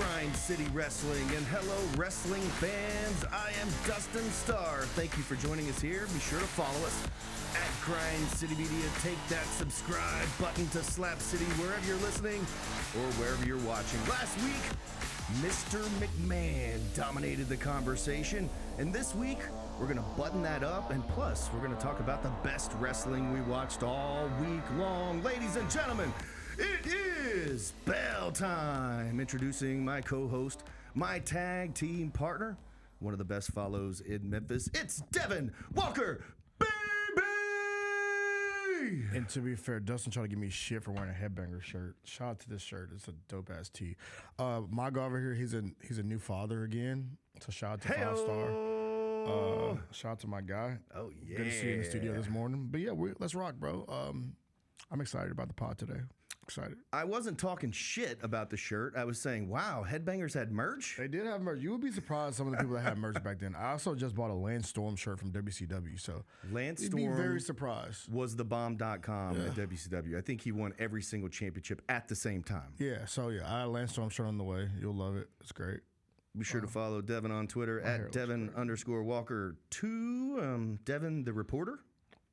Grind City Wrestling, and hello wrestling fans. I am Dustin Starr. Thank you for joining us here. Be sure to follow us at Grind City Media. Take that subscribe button to Slap City wherever you're listening or wherever you're watching. Last week, Mr. McMahon dominated the conversation, and this week we're going to button that up, and plus we're going to talk about the best wrestling we watched all week long. Ladies and gentlemen, it is bell time. Introducing my co-host, my tag team partner, one of the best follows in Memphis. It's Devin Walker, baby! And to be fair, Dustin tried to give me shit for wearing a headbanger shirt. Shout out to this shirt. It's a dope-ass tee. My guy over here, he's a new father again. So shout out to Hey-o. 5 Star. Shout out to my guy. Oh, yeah. Good to see you in the studio this morning. But yeah, let's rock, bro. I'm excited about the pod today. Excited. I wasn't talking shit about the shirt. I was saying, wow, Headbangers had merch? They did have merch. You would be surprised some of the people that had merch back then. I also just bought a Lance Storm shirt from WCW, so Lance you'd Storm be very surprised. was the bomb.com at WCW. I think he won every single championship at the same time. Yeah, so yeah, I had a Lance Storm shirt on the way. You'll love it. It's great. Be sure to follow Devin on Twitter at Devin_Walker2. Devin the reporter?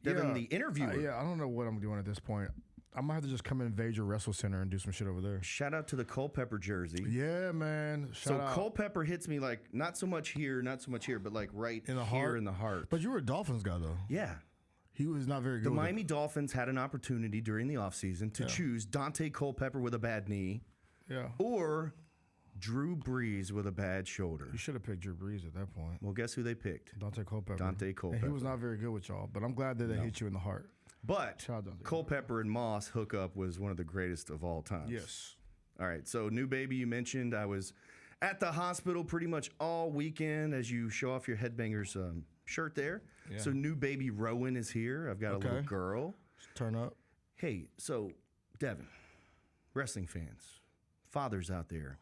Devin the interviewer. Yeah, I don't know what I'm doing at this point. I might have to just come and invade your Wrestle Center and do some shit over there. Shout out to the Culpepper jersey. Yeah, man. Shout out. Culpepper hits me like not so much here, but like right in the here heart. in the heart. But you were a Dolphins guy, though. Yeah. He was not very good. The Miami Dolphins had an opportunity during the offseason to choose Dante Culpepper with a bad knee or Drew Brees with a bad shoulder. You should have picked Drew Brees at that point. Well, guess who they picked? Dante Culpepper. And he was not very good with y'all, but I'm glad that they hit you in the heart. But Culpepper and Moss hookup was one of the greatest of all time. Yes. All right, so new baby you mentioned. I was at the hospital pretty much all weekend as you show off your Headbangers shirt there. Yeah. So new baby Rowan is here. I've got a little girl. Turn up. Hey, so Devin, wrestling fans, fathers out there,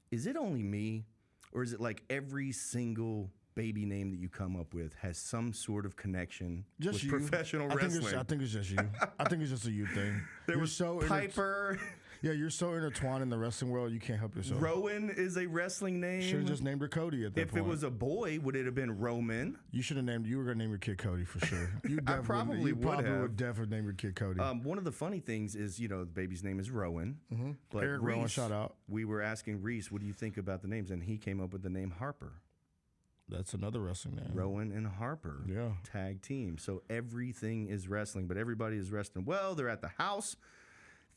is it only me or is it like every single baby name that you come up with has some sort of connection with professional wrestling? I think it's just you. I think it's just a you thing. There was Piper. Yeah, you're so intertwined in the wrestling world, you can't help yourself. Rowan is a wrestling name. Should have just named her Cody at that point. If it was a boy, would it have been Roman? You should have named. You were gonna name your kid Cody for sure. You probably would definitely name your kid Cody. One of the funny things is, the baby's name is Rowan. Mm-hmm. But Eric Reese, Rowan, shout out. We were asking Reese, what do you think about the names? And he came up with the name Harper. That's another wrestling name. Rowan and Harper. Yeah. Tag team. So everything is wrestling, but everybody is wrestling well. They're at the house.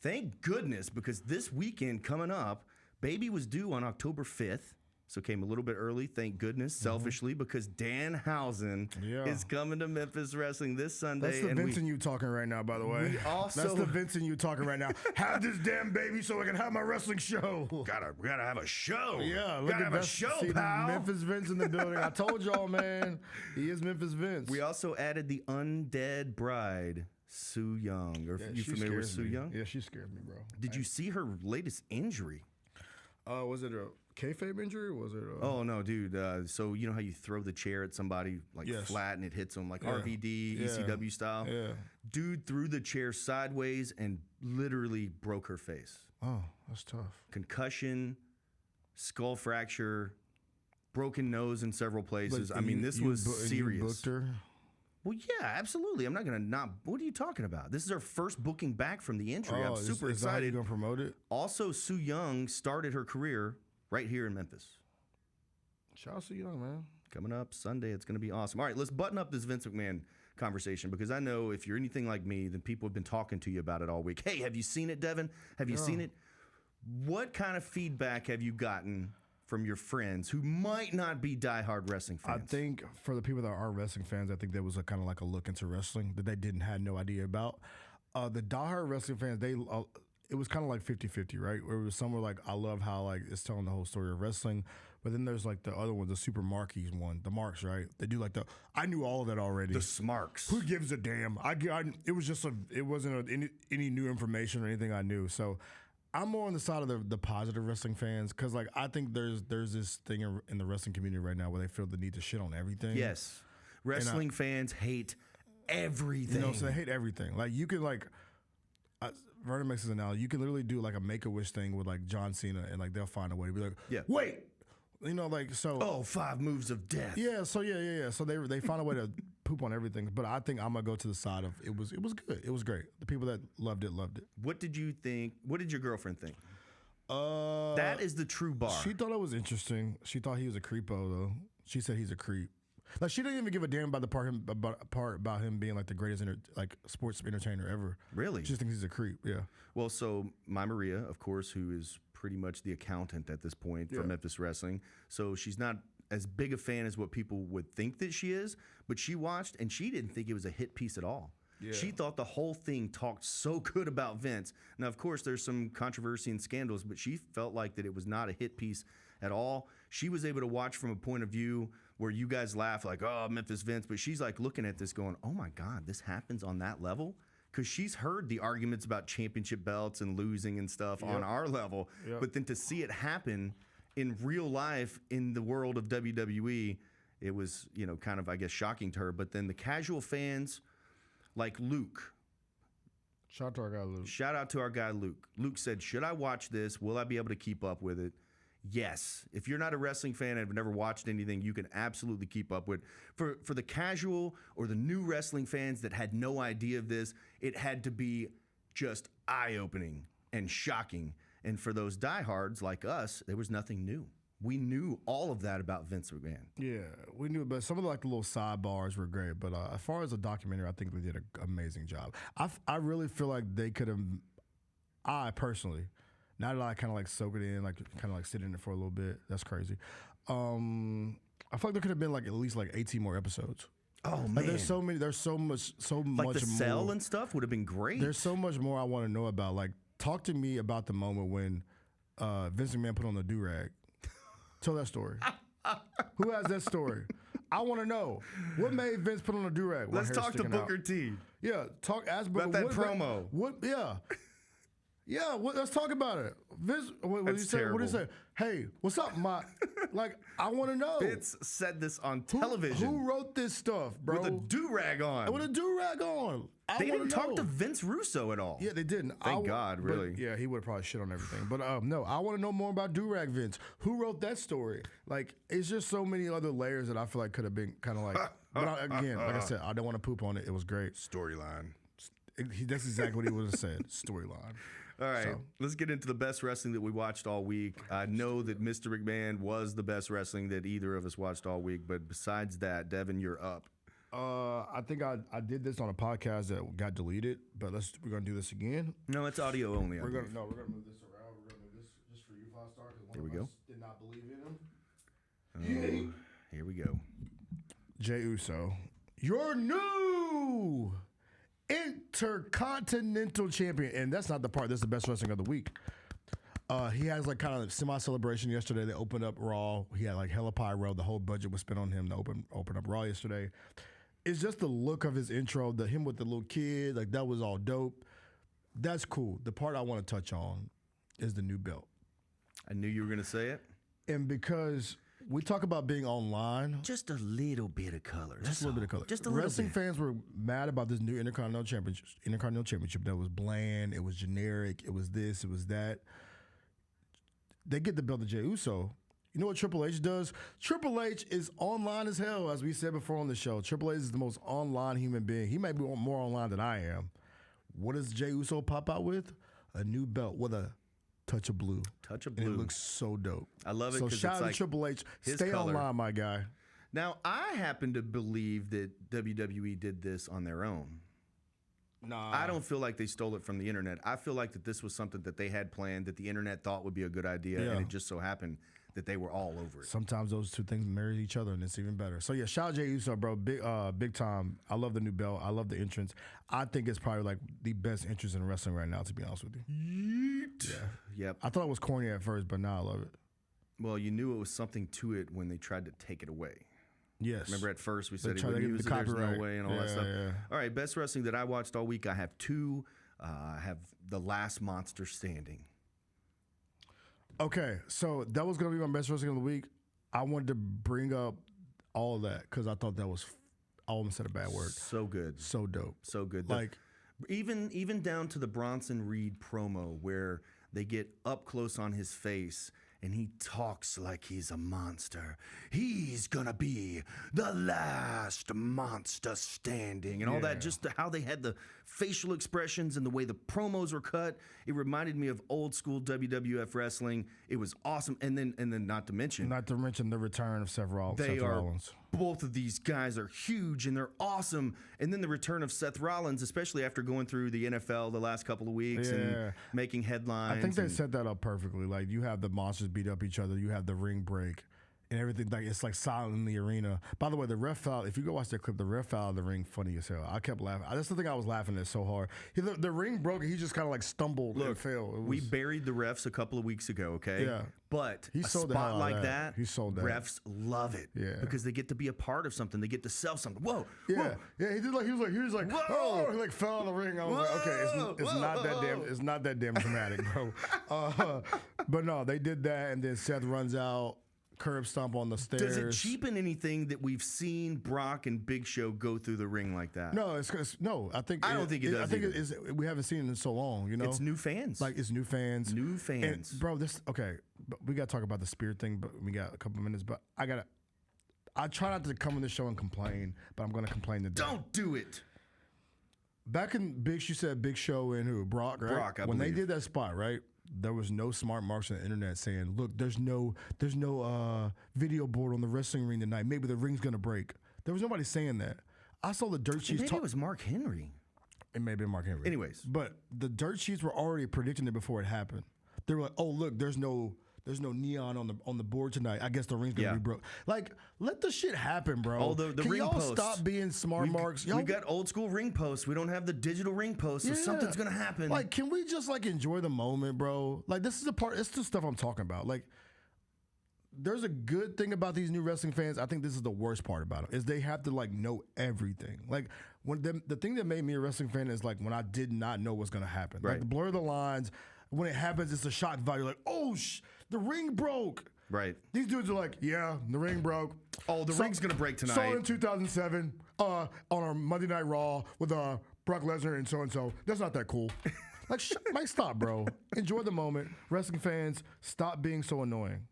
Thank goodness, because this weekend coming up, baby was due on October 5th. So came a little bit early, thank goodness, selfishly, because Danhausen is coming to Memphis Wrestling this Sunday. That's the Vincent you talking right now, by the way. That's the Vincent you talking right now. Have this damn baby so I can have my wrestling show. Gotta have a show. Yeah, gotta have a show, pal. Memphis Vince in the building. I told y'all, man. He is Memphis Vince. We also added the undead bride, Sue Young. You familiar with Sue Young? Yeah, she scared me, bro. Did you see her latest injury? Was it a kayfabe injury? Or was it? Oh no, dude. So you know how you throw the chair at somebody flat and it hits them like RVD, ECW style. Yeah. Dude threw the chair sideways and literally broke her face. Oh, that's tough. Concussion, skull fracture, broken nose in several places. This was serious. You booked her? Well, yeah, absolutely. I'm not going to not. What are you talking about? This is her first booking back from the injury. I'm super excited. Is that how you going to promote it? Also, Sue Young started her career right here in Memphis. Shout out Sue Young, man. Coming up Sunday, it's going to be awesome. All right, let's button up this Vince McMahon conversation, because I know if you're anything like me, then people have been talking to you about it all week. Hey, have you seen it, Devin? Have you seen it? What kind of feedback have you gotten from your friends who might not be diehard wrestling fans? I think for the people that are wrestling fans, I think there was a kind of like a look into wrestling that they had no idea about. The diehard wrestling fans, it was kind of like 50-50, right? Where it was some were like, I love how like it's telling the whole story of wrestling, but then there's like the other one, the super markies one, the marks, right? They do like I knew all of that already. The smarks. Who gives a damn? It was just it wasn't any new information or anything I knew. So I'm more on the side of the positive wrestling fans, because like I think there's this thing in the wrestling community right now where they feel the need to shit on everything. Yes, wrestling fans hate everything. So they hate everything. Like you could like Vernon makes this analogy. You can literally do like a Make-A-Wish thing with like John Cena, and like they'll find a way to be like, wait, you know, like so. Oh, 5 moves of death. Yeah. So yeah. So they find a way to poop on everything. But I think I'm gonna go to the side of it was good. It was great. The people that loved it loved it. What did you think? What did your girlfriend think? That is the true bar. She thought it was interesting. She thought he was a creepo though. She said he's a creep. Like she didn't even give a damn about the part about him being like the greatest sports entertainer ever. Really? She just thinks he's a creep. Yeah. Well, so my Maria, of course, who is pretty much the accountant at this point for Memphis Wrestling. So she's not as big a fan as what people would think that she is, but she watched and she didn't think it was a hit piece at all. Yeah. She thought the whole thing talked so good about Vince. Now, of course, there's some controversy and scandals, but she felt like that it was not a hit piece at all. She was able to watch from a point of view where you guys laugh like, oh, Memphis Vince, but she's like looking at this going, oh my God, this happens on that level? Because she's heard the arguments about championship belts and losing and stuff on our level, but then to see it happen in real life in the world of WWE, it was, you know, kind of, I guess, shocking to her. But then the casual fans, like Luke. Shout out to our guy Luke. Shout out to our guy Luke. Luke said, should I watch this? Will I be able to keep up with it? Yes. If you're not a wrestling fan and have never watched anything, you can absolutely keep up with. For the casual or the new wrestling fans that had no idea of this, it had to be just eye-opening and shocking. And for those diehards like us, there was nothing new. We knew all of that about Vince McMahon. Yeah, we knew, but some of the little sidebars were great. But as far as a documentary, I think they did an amazing job. I really feel like they could have. I personally, now that I kind of like soak it in, like kind of like sit in it for a little bit. That's crazy. I feel like there could have been like at least like 18 more episodes. Oh man, like, there's so many. There's so much like the cell more. And stuff would have been great. There's so much more I want to know about. Like, talk to me about the moment when Vince McMahon put on the do-rag. Tell that story. Who has that story? I want to know. What made Vince put on a do-rag? Let's talk to Booker T. Yeah, ask about that promo. Let's talk about it. Vince, what did he say? What did he say? Hey, what's up, my? Like, I want to know. Vince said this on television. Who wrote this stuff, bro? With a do-rag on. With a do-rag on. They didn't talk to Vince Russo at all. Yeah, they didn't. Thank God, really. Yeah, he would have probably shit on everything. But no, I want to know more about do-rag Vince. Who wrote that story? Like, it's just so many other layers that I feel like could have been kind of like. But again, like I said, I don't want to poop on it. It was great. Storyline. That's exactly what he would have said. Storyline. All right, let's get into the best wrestling that we watched all week. I know that Mr. McMahon was the best wrestling that either of us watched all week, but besides that, Devin, you're up. I think I did this on a podcast that got deleted, but we're gonna do this again. No, it's audio only. We're gonna move this around. We're gonna move this just for you, 5-star, because one of us did not believe in him. Here we go. Jey Uso, your new Intercontinental Champion, and that's not the part. That's the best wrestling of the week. He has like kind of semi-celebration yesterday. They opened up Raw. He had like hella pyro. The whole budget was spent on him to open up Raw yesterday. It's just the look of his intro, him with the little kid, like that was all dope. That's cool. The part I want to touch on is the new belt. I knew you were going to say it. And because we talk about being online. Just a little bit of color. Just a little bit of color. Just a little Wrestling bit. fans were mad about this new Intercontinental Championship that was bland. It was generic. It was this. It was that. They get the belt to Jey Uso. You know what Triple H does? Triple H is online as hell, as we said before on the show. Triple H is the most online human being. He may be more online than I am. What does Jey Uso pop out with? A new belt with a touch of blue. Touch of blue. And it looks so dope. I love it. So shout out to Triple H. Stay online, my guy. Now, I happen to believe that WWE did this on their own. Nah. I don't feel like they stole it from the internet. I feel like that this was something that they had planned, that the internet thought would be a good idea, and it just so happened that they were all over it. Sometimes those two things marry each other, and it's even better. So yeah, shout out Jey Uso, bro, big time. I love the new belt. I love the entrance. I think it's probably like the best entrance in wrestling right now, to be honest with you. YEET. Yeah. Yep. I thought it was corny at first, but now I love it. Well, you knew it was something to it when they tried to take it away. Yes. Remember at first we said he wouldn't use it, there's no way, and all that stuff. Yeah. All right, best wrestling that I watched all week, I have two. I have The Last Monster Standing. Okay, so that was going to be my best wrestling of the week. I wanted to bring up all of that because I thought that was, I almost said a bad word. So good. So dope. So good. Like, Even down to the Bronson Reed promo where they get up close on his face and he talks like he's a monster. He's gonna be the last monster standing, and all that. Just how they had the facial expressions and the way the promos were cut. It reminded me of old school WWF wrestling. It was awesome. And then not to mention the return of Seth Rollins. Both of these guys are huge and they're awesome. And then the return of Seth Rollins, especially after going through the NFL the last couple of weeks and making headlines. I think they set that up perfectly. Like, you have the monsters beat up each other, you have the ring break, and everything. Like, it's like silent in the arena. By the way, the ref foul, if you go watch that clip, the ref foul of the ring, funny as hell. I kept laughing. That's the thing I was laughing at so hard. The ring broke and he just kind of like stumbled and fell. We buried the refs a couple of weeks ago, okay? Yeah. But he a spot like that, he sold that. Refs love it. Yeah. Because they get to be a part of something. They get to sell something. Whoa. Yeah. Whoa. Yeah, he was like, whoa. Oh, he like fell on the ring. I was like, okay, it's not that damn dramatic, bro. But no, they did that, and then Seth runs out, curb stomp on the stairs. Does it cheapen anything that we've seen Brock and Big Show go through the ring like that? No, I don't think it does. I think we haven't seen it in so long. You know, it's new fans. Like, it's new fans. New fans, and, bro. But we got to talk about the Spear thing. But we got a couple of minutes. But I try not to come on this show and complain, but I'm going to complain today. Don't do it. Back in you said Big Show and who? Brock, right? Brock, I when believe. they did that spot, right? There was no smart marks on the internet saying, "Look, there's no video board on the wrestling ring tonight. Maybe the ring's gonna break." There was nobody saying that. I saw the dirt sheets. Maybe it was Mark Henry. It may have been Mark Henry. Anyways, but the dirt sheets were already predicting it before it happened. They were like, "Oh, look, there's no neon on the board tonight. I guess the ring's gonna be broke." Like, let the shit happen, bro. Oh, the Can ring y'all posts. stop being smart marks? We got old school ring posts. We don't have the digital ring posts, so something's gonna happen. Like, can we just like enjoy the moment, bro? Like, this is the part. It's the stuff I'm talking about. Like, there's a good thing about these new wrestling fans. I think this is the worst part about them, is they have to like know everything. Like, when the thing that made me a wrestling fan is like when I did not know what's gonna happen. Right. Like, the blur of the lines. When it happens, it's a shock value. Like, oh, the ring broke. Right. These dudes are like, yeah, the ring broke. Oh, the ring's gonna break tonight. Saw it in 2007 on our Monday Night Raw with Brock Lesnar and so. That's not that cool. Like, stop, bro. Enjoy the moment. Wrestling fans, stop being so annoying.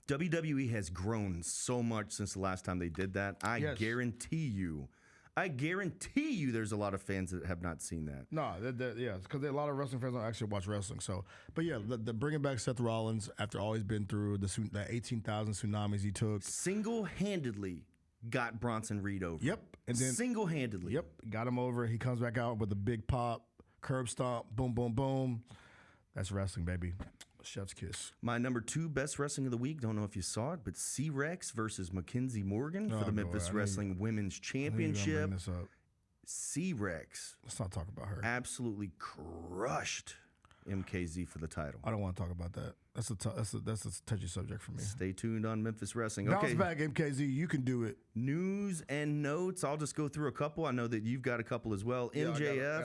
WWE has grown so much since the last time they did that. I guarantee you there's a lot of fans that have not seen that. No, it's because a lot of wrestling fans don't actually watch wrestling. So, but yeah, the bringing back Seth Rollins after all he's been through, the 18,000 tsunamis he took. Single-handedly got Bronson Reed over. Yep. And then single-handedly. Yep. Got him over. He comes back out with a big pop, curb stomp, boom, boom, boom. That's wrestling, baby. Chef's kiss. My number 2 best wrestling of the week, don't know if you saw it, but C-Rex versus Mackenzie Morgan for the Memphis Wrestling Women's Championship. C-Rex. Let's not talk about her. Absolutely crushed MKZ for the title. I don't want to talk about that. That's a touchy subject for me. Stay tuned on Memphis Wrestling. Bounce back, MKZ. You can do it. News and notes. I'll just go through a couple. I know that you've got a couple as well. Yeah,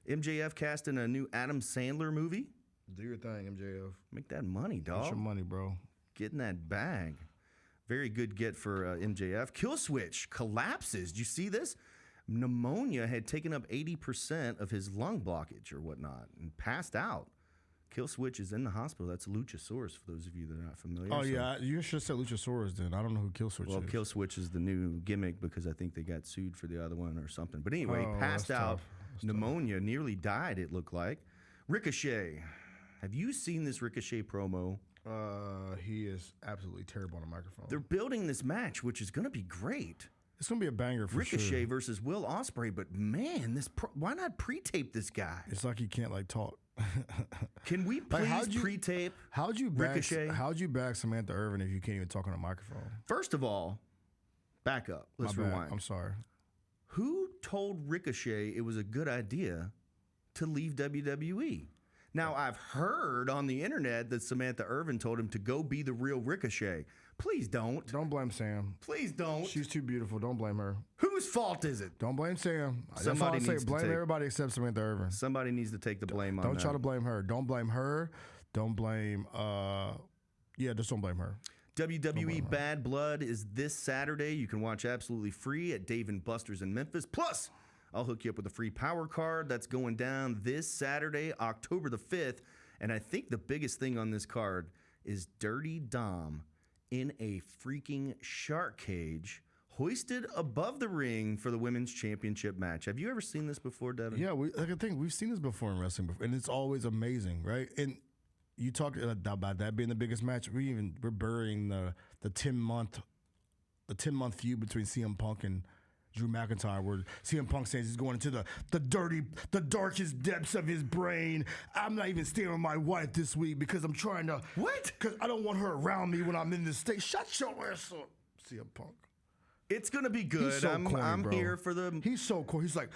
MJF casting a new Adam Sandler movie. Do your thing, MJF. Make that money, dog. Get your money, bro. Get in that bag. Very good get for MJF. Killswitch collapses. Did you see this? Pneumonia had taken up 80% of his lung blockage or whatnot and passed out. Killswitch is in the hospital. That's Luchasaurus for those of you that are not familiar. Oh, yeah. You should have said Luchasaurus then. I don't know who Killswitch is. Well, Killswitch is the new gimmick because I think they got sued for the other one or something. But anyway, passed out. Pneumonia. Nearly died, it looked like. Ricochet. Have you seen this Ricochet promo? He is absolutely terrible on a microphone. They're building this match, which is going to be great. It's going to be a banger for sure. Ricochet versus Will Ospreay, but man, why not pre-tape this guy? It's like he can't like talk. Can we please pre-tape Ricochet? How'd you back Samantha Irvin if you can't even talk on a microphone? First of all, back up. Let's rewind. I'm sorry. Who told Ricochet it was a good idea to leave WWE? Now, I've heard on the internet that Samantha Irvin told him to go be the real Ricochet. Please don't. Don't blame Sam. Please don't. She's too beautiful. Don't blame her. Whose fault is it? Don't blame Sam. Somebody needs to blame everybody except Samantha Irvin. Somebody needs to take the blame on that. Don't try to blame her. Don't blame her. Don't blame, just don't blame her. WWE Bad Blood is this Saturday. You can watch absolutely free at Dave & Buster's in Memphis. Plus, I'll hook you up with a free power card that's going down this Saturday, October the 5th. And I think the biggest thing on this card is Dirty Dom in a freaking shark cage hoisted above the ring for the women's championship match. Have you ever seen this before, Devin? Yeah, I think we've seen this before in wrestling before, and it's always amazing, right? And you talked about that being the biggest match. We're burying the 10-month feud between CM Punk and Drew McIntyre, where CM Punk says he's going into the darkest depths of his brain. I'm not even staying with my wife this week because I'm trying to because I don't want her around me when I'm in this state. Shut your ass up, CM Punk. It's gonna be good. He's so corny, I'm here for the. He's so cool. He's like,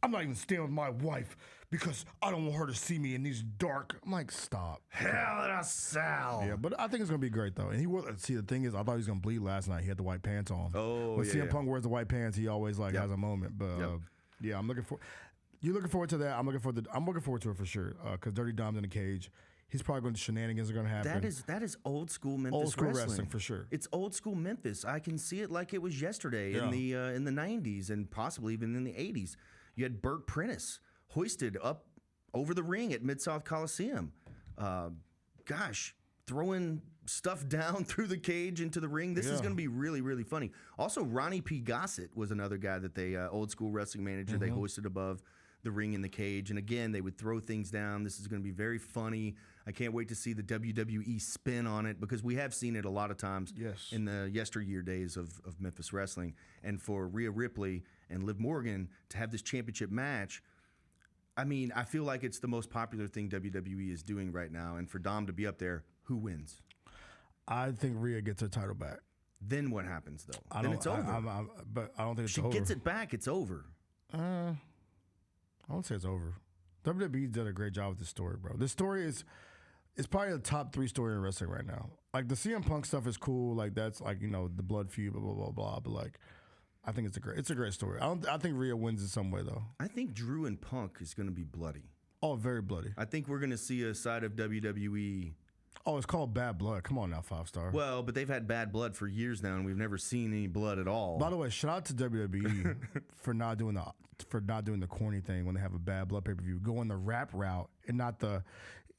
I'm not even staying with my wife because I don't want her to see me in these dark. I'm like, stop. Hell in a cell. Yeah, but I think it's gonna be great though. And he will see. The thing is, I thought he was gonna bleed last night. He had the white pants on. Oh, when yeah. CM Punk wears the white pants, he always has a moment. But yeah, I'm looking for. You looking forward to that? I'm looking forward to it for sure. Because Dirty Dom's in the cage. He's probably going to shenanigans are going to happen. That is old school Memphis old school wrestling for sure. It's old school Memphis. I can see it like it was yesterday in the 90s and possibly even in the 80s. You had Burt Prentice hoisted up over the ring at Mid-South Coliseum. Throwing stuff down through the cage into the ring. This is going to be really, really funny. Also, Ronnie P. Gossett was another guy that they, old school wrestling manager, they hoisted above the ring in the cage. And again, they would throw things down. This is going to be very funny. I can't wait to see the WWE spin on it because we have seen it a lot of times in the yesteryear days of Memphis wrestling. And for Rhea Ripley and Liv Morgan to have this championship match, I mean, I feel like it's the most popular thing WWE is doing right now. And for Dom to be up there, who wins? I think Rhea gets her title back. Then what happens, though? Then it's over. But I don't think it's over. She gets it back, it's over. I don't say it's over. WWE did a great job with this story, bro. This story is probably the top 3 story in wrestling right now. Like the CM Punk stuff is cool. Like that's like, the blood feud, blah, blah, blah, blah. But like, I think it's a great story. I think Rhea wins in some way though. I think Drew and Punk is going to be bloody. Oh, very bloody. I think we're going to see a side of WWE. Oh, it's called Bad Blood. Come on now, 5-star. Well, but they've had bad blood for years now, and we've never seen any blood at all. By the way, shout out to WWE for not doing the corny thing when they have a bad blood pay-per-view. Going the rap route and not the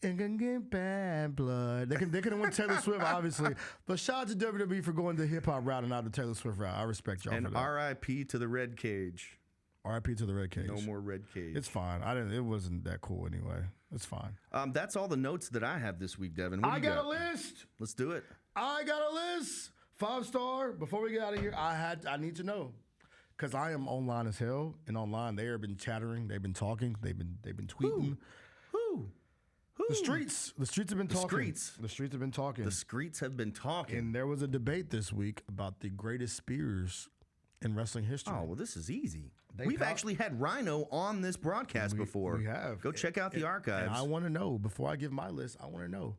"and gonna get bad blood." They could have went Taylor Swift, obviously, but shout out to WWE for going the hip hop route and not the Taylor Swift route. I respect y'all for that. And R.I.P. to the Red Cage. R.I.P. to the Red Cage. No more Red Cage. It's fine. It wasn't that cool anyway. It's fine. That's all the notes that I have this week, Devin. I got a list. Let's do it. I got a list. 5-star. Before we get out of here, I need to know. Because I am online as hell. And online they have been chattering. They've been talking. They've been tweeting. Who? The streets. The streets have been talking. The streets have been talking. And there was a debate this week about the greatest spears in wrestling history. Oh, well, this is easy. We've actually had Rhino on this broadcast before. We have. Go check out the archives. And I want to know, before I give my list, I want to know.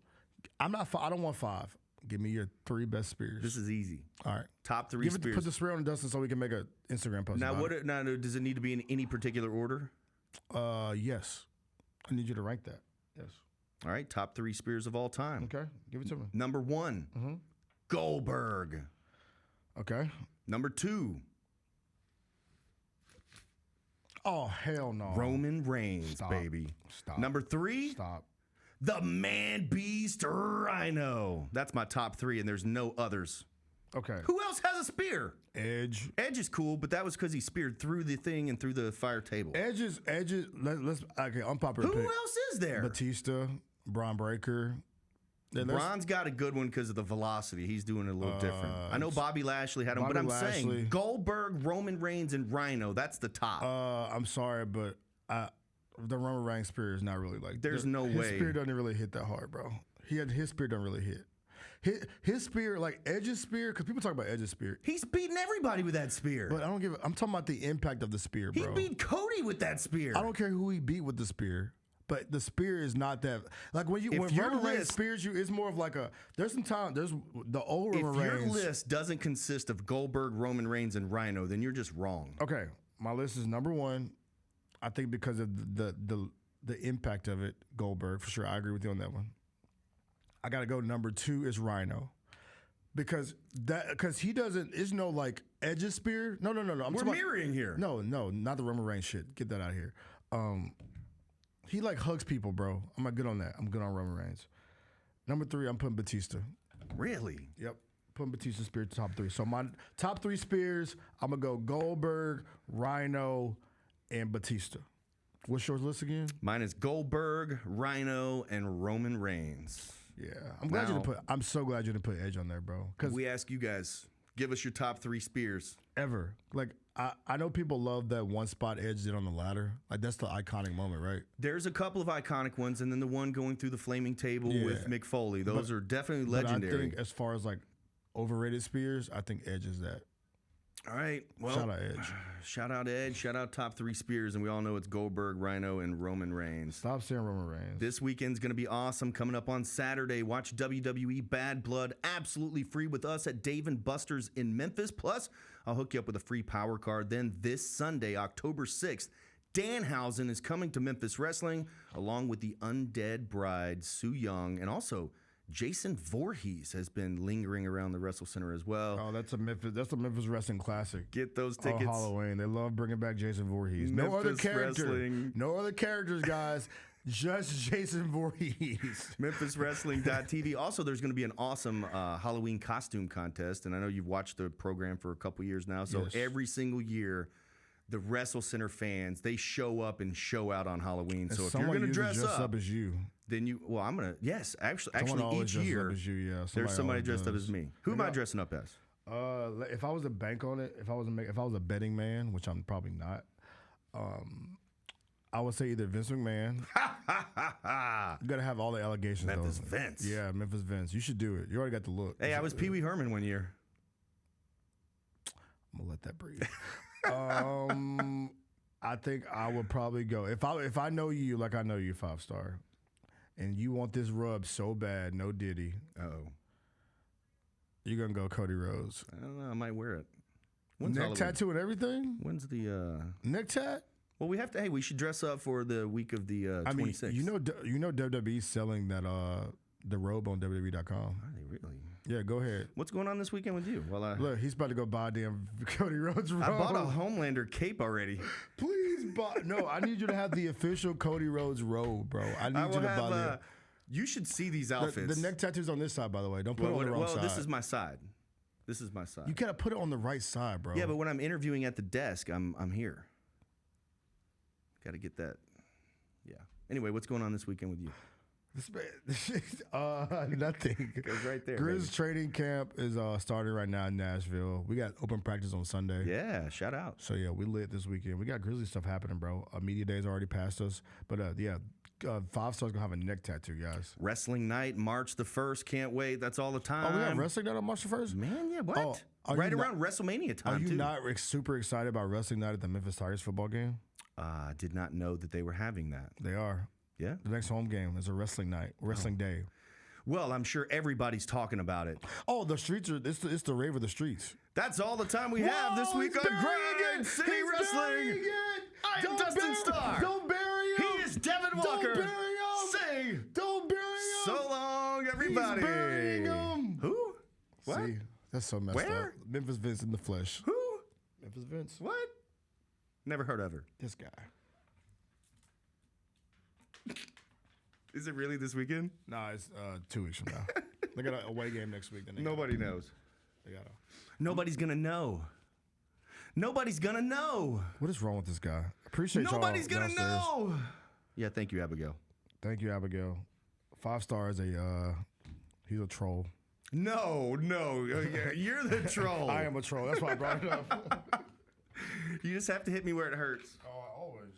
I don't want 5. Give me your 3 best spears. This is easy. All right. Top 3 spears. Put the spear on Dustin so we can make an Instagram post. Now, does it need to be in any particular order? Yes. I need you to rank that. Yes. All right. Top 3 spears of all time. Okay. Give it to me. Number 1, Goldberg. Okay. Number 2. Oh, hell no. Roman Reigns, baby. Stop. Number 3. Stop. The Man Beast Rhino. That's my top 3, and there's no others. Okay. Who else has a spear? Edge. Edge is cool, but that was because he speared through the thing and through the fire table. Edge is okay, unpopular Who pick. else is there? Batista, Braun Breaker. Braun's got a good one because of the velocity. He's doing it a little different. I know Bobby Lashley had him, but I'm saying Goldberg, Roman Reigns, and Rhino, that's the top. I'm sorry, but the Roman Reigns spear is not really like. There's no way. His spear doesn't really hit that hard, bro. His spear doesn't really hit. His spear, like Edge's spear, because people talk about Edge's spear. He's beating everybody with that spear. But I'm talking about the impact of the spear, bro. He beat Cody with that spear. I don't care who he beat with the spear. But the spear is not that like when Roman Reigns spears you, it's more of like there's the old Roman Reigns. If your list doesn't consist of Goldberg, Roman Reigns, and Rhino, then you're just wrong. Okay, my list is number 1. I think because of the impact of it, Goldberg for sure. I agree with you on that one. I got to go. Number 2 is Rhino. because he doesn't. There's no like Edge's spear. No. We're mirroring here. No, not the Roman Reigns shit. Get that out of here. He like hugs people, bro. I'm not good on that. I'm good on Roman Reigns. Number 3, I'm putting Batista. Really? Yep. Putting Batista spear top 3. So my top 3 spears, I'm gonna go Goldberg, Rhino, and Batista. What's your list again? Mine is Goldberg, Rhino, and Roman Reigns. Yeah, I'm so glad you didn't put Edge on there, bro. Because we ask you guys, give us your top 3 spears ever. Like I know people love that one spot Edge did on the ladder. Like that's the iconic moment, right? There's a couple of iconic ones, and then the one going through the flaming table with Mick Foley. Those are definitely legendary. But I think as far as like overrated spears, I think Edge is that. All right. Well, shout out Edge. Shout out Edge. Shout out top 3 spears, and we all know it's Goldberg, Rhino, and Roman Reigns. Stop saying Roman Reigns. This weekend's going to be awesome. Coming up on Saturday, watch WWE Bad Blood absolutely free with us at Dave & Buster's in Memphis. Plus, I'll hook you up with a free power card. Then this Sunday, October 6th, Danhausen is coming to Memphis Wrestling, along with the Undead Bride, Sue Young, and also Jason Voorhees has been lingering around the Wrestle Center as well. Oh, that's a Memphis Wrestling classic. Get those tickets. Oh, Halloween. They love bringing back Jason Voorhees. No other characters, guys. Just Jason Voorhees. MemphisWrestling.tv. Also, there's going to be an awesome Halloween costume contest, and I know you've watched the program for a couple years now. So every single year, the Wrestle Center fans, they show up and show out on Halloween. So if you're going to dress up as you, then actually each year as you, there's somebody dressed up as me. Who am I dressing up as? If I was a bank on it, if I was a betting man, which I'm probably not, I would say either Vince McMahon. You got to have all the allegations. Memphis Vince. Yeah, Memphis Vince. You should do it. You already got the look. Hey, I was Pee Wee Herman one year. I'm gonna let that breathe. I think I would probably go if I know you like I know you, 5-star, and you want this rub so bad, no Diddy. You're gonna go Cody Rhodes. I don't know. I might wear it. When's neck tattoo and everything. When's the neck tat? Well, we have to. Hey, we should dress up for the week of the 26th. I mean, you know WWE's selling that the robe on WWE.com. Are they really? Yeah, go ahead. What's going on this weekend with you? Well, look, he's about to go buy a damn Cody Rhodes robe. I bought a Homelander cape already. Please buy. No, I need you to have the official Cody Rhodes robe, bro. I need you to buy that. You should see these outfits. The neck tattoo's on this side, by the way. Don't put it on the wrong side. Well, this is my side. This is my side. You gotta put it on the right side, bro. Yeah, but when I'm interviewing at the desk, I'm here. Got to get that. Yeah. Anyway, what's going on this weekend with you? Nothing. Goes right there. Grizz training camp is starting right now in Nashville. We got open practice on Sunday. Yeah, shout out. So yeah, we lit this weekend. We got Grizzly stuff happening, bro. Media day's already passed us, but 5-star's gonna have a neck tattoo, guys. Wrestling night, March the 1st. Can't wait. That's all the time. Oh, we have wrestling night on March the 1st? Man, yeah. What? Right around WrestleMania time. Are you too. not super excited about wrestling night at the Memphis Tigers football game? I did not know that they were having that. They are. Yeah. The next home game is a wrestling night, wrestling day. Well, I'm sure everybody's talking about it. Oh, the streets are. It's the rave of the streets. That's all the time we have this week on Grind City Wrestling. I'm Dustin Starr. Don't bury him. He is Devin Walker. Don't bury him. Sing. Don't bury him. So long, everybody. He's burying him. Who? What? See, that's so messed Where? up. Memphis Vince in the flesh. Who? Memphis Vince. What? Never heard of her. This guy. Is it really this weekend? Nah, it's 2 weeks from now. They got a away game next week. Then Nobody knows. They got Nobody's gonna know. Nobody's gonna know. What is wrong with this guy? Appreciate y'all. Nobody's gonna downstairs. know. Yeah, thank you, Abigail. Thank you, Abigail. 5-star is he's a troll. No, you're the troll. I am a troll. That's why I brought it up. You just have to hit me where it hurts. Oh, always.